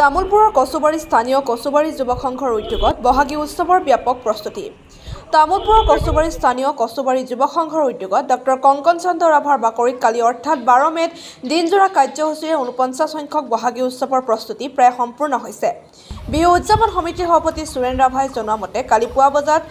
তামুলপুৰৰ কচুবাৰী স্থানীয় কচুবাৰী যুৱক সংঘৰ উদ্যোগত বহাগী উৎসৱৰ ব্যাপক প্ৰস্তুতি। তামুলপুৰৰ কচুবাৰী স্থানীয় কচুবাৰী যুৱক সংঘৰ উদ্যোগত ডক্টৰ কংকন চন্দ্ৰ ৰাভাৰ বাকৰিত কালি অৰ্থাৎ 12 মে'ত দিনজোৰা কাৰ্যসূচীৰে 49 সংখ্যক বহাগী উৎসৱৰ প্ৰস্তুতি প্ৰায় সম্পূৰ্ণ হৈছে। বিহু উদযাপন সমিতিৰ সভাপতি সুৰেন ৰাভাই জনোৱা মতে কালি পুৱা বজাত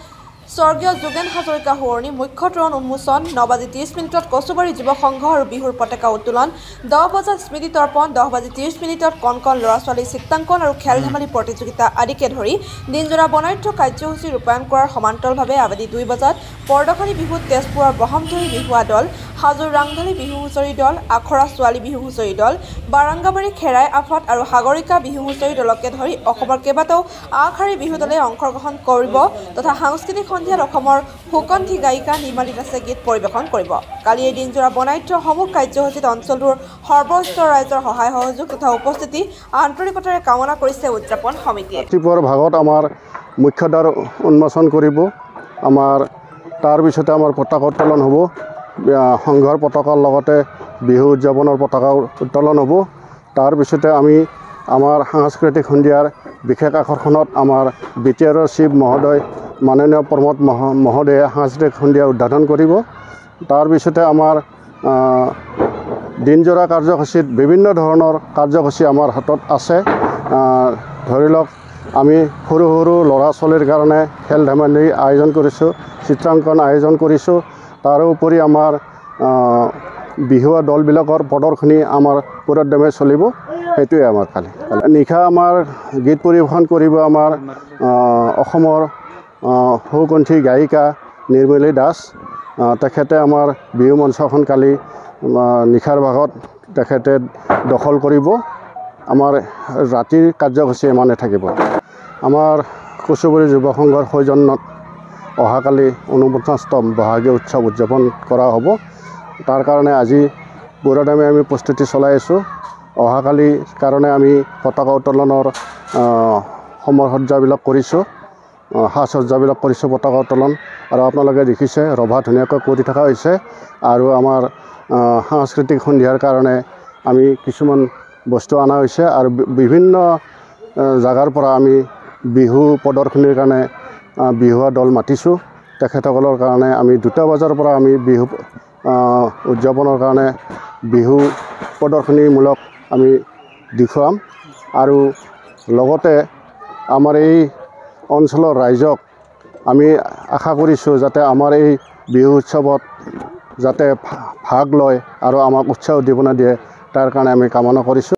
স্বৰ্গীয় যোগেন হাজৰিকা সোঁৱৰণী মুখ্য তোৰণ উন্মোচন 9:30 কচুবাৰী যুৱক সংঘ আৰু বিহুৰ পতাকা উত্তোলন 10 বজাত স্মৃতি তৰ্পণ 10:30 কণ ল'ৰা ছোৱালী চিত্ৰাংকন আৰু খেল ধেমালি প্ৰতিযোগিতা আদিকে ধৰি দিনজোৰা বৰ্ণাঢ্য কাৰ্যসূচী ৰূপায়ণ কৰাৰ সমান্তৰালভাৱে আবেলি 2 বজাত পৰ্দখনি বিহুত তেজপুৰৰ ব্ৰহ্মধৰী বিহুৱা দল, হাজোৰ ৰাংঢালী বিহু হুঁচৰি দল, আখৰা ছোৱালী বিহু হুঁচৰি দল, বাৰাংগাবাৰী খেৰাই আফাট আৰু সাগৰিকা বিহু হুঁচৰি দলকে ধৰি অসমৰ কেইবাটাও আগশাৰীৰ বিহু দলে অংশগ্ৰহণ কৰিব তথা সাংস্কৃতিক সন্ধিয়াত অসমৰ সুকণ্ঠী গায়িকা নিৰ্মালী দাসে গীত পৰিৱেশন কৰিব। কালি এই দিনজোৰা বৰ্ণাঢ্য সমূহ কাৰ্যসূচীত অঞ্চলটোৰ সৰ্বস্তৰ ৰাইজৰ সহায় সহযোগ তথা উপস্থিতি আন্তৰিকতাৰে কামনা কৰিছে উদযাপন সমিতিয়ে। ৰাতিপুৱাৰ ভাগত আমাৰ মুখ্য দ্বাৰ উন্মোচন কৰিব, আমাৰ তাৰপিছতে আমাৰ পতাকা উত্তোলন হ'ব, সংঘৰ পতাকাৰ লগতে বিহু উদযাপনৰ পতাকা উত্তোলন হ'ব। তাৰপিছতে আমি আমাৰ সাংস্কৃতিক সন্ধিয়াৰ বিশেষ আকৰ্ষণত আমাৰ BTRৰ চিফ মহোদয় মাননীয় প্ৰমোদ মহোদয়ে সাংস্কৃতিক সন্ধিয়া উদ্বোধন কৰিব। তাৰপিছতে আমাৰ দিনজোৰা কাৰ্যসূচীত বিভিন্ন ধৰণৰ কাৰ্যসূচী আমাৰ হাতত আছে। ধৰি লওক আমি সৰু সৰু ল'ৰা ছোৱালীৰ কাৰণে খেল ধেমালি আয়োজন কৰিছোঁ, চিত্ৰাংকন আয়োজন কৰিছোঁ। তাৰোপৰি আমাৰ বিহুৱা দলবিলাকৰ প্ৰদৰ্শনী আমাৰ পুৰোদ্যমে চলিব। সেইটোৱে আমাৰ কালি নিশা আমাৰ গীত পৰিৱেশন কৰিব আমাৰ অসমৰ সুকণ্ঠী গায়িকা নিৰ্মালী দাস। তেখেতে আমাৰ বিহু মঞ্চখন কালি নিশাৰ ভাগত তেখেতে দখল কৰিব। আমাৰ ৰাতিৰ কাৰ্যসূচী মানে থাকিব। আমাৰ কচুবাৰী যুৱ সংঘৰ সৌজন্যত অহাকালি 49তম বহাগী উৎসৱ উদযাপন কৰা হ'ব। তাৰ কাৰণে আজি পুৰোদমে আমি প্ৰস্তুতি চলাই আছোঁ। অহাকালিৰ কাৰণে আমি পতাকা উত্তোলনৰ সমৰসজ্জাবিলাক কৰিছোঁ, সাজ সজ্জাবিলাক কৰিছোঁ পতাকা উত্তোলন। আৰু আপোনালোকে দেখিছে ৰভা ধুনীয়াকৈ কৰি থকা হৈছে। আৰু আমাৰ সাংস্কৃতিক সন্ধিয়াৰ কাৰণে আমি কিছুমান বস্তু অনা হৈছে আৰু বিভিন্ন জাগাৰ পৰা আমি বিহু প্ৰদৰ্শনীৰ কাৰণে বিহুৱা দল মাতিছোঁ। তেখেতসকলৰ কাৰণে আমি 2টা বজাৰ পৰা আমি বিহু উদযাপনৰ কাৰণে বিহু প্ৰদৰ্শনীমূলক আমি দেখুৱাম। আৰু লগতে আমাৰ এই অঞ্চলৰ ৰাইজক আমি আশা কৰিছোঁ যাতে আমাৰ এই বিহু উৎসৱত যাতে ভাগ লয় আৰু আমাক উৎসাহ উদ্দীপনা দিয়ে, তাৰ কাৰণে আমি কামনা কৰিছোঁ।